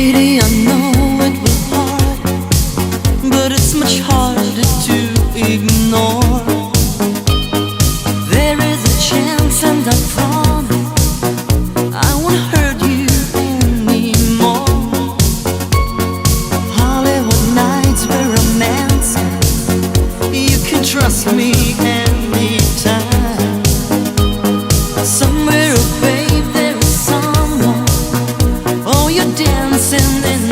Lady, I know it was hard, but it's much harder to ignore. There is a chance, and I promise I won't hurt you anymore. Hollywood nights were romancing. You can trust me anytime. Somewhere, oh babe, there is someone. Oh, you're dancing in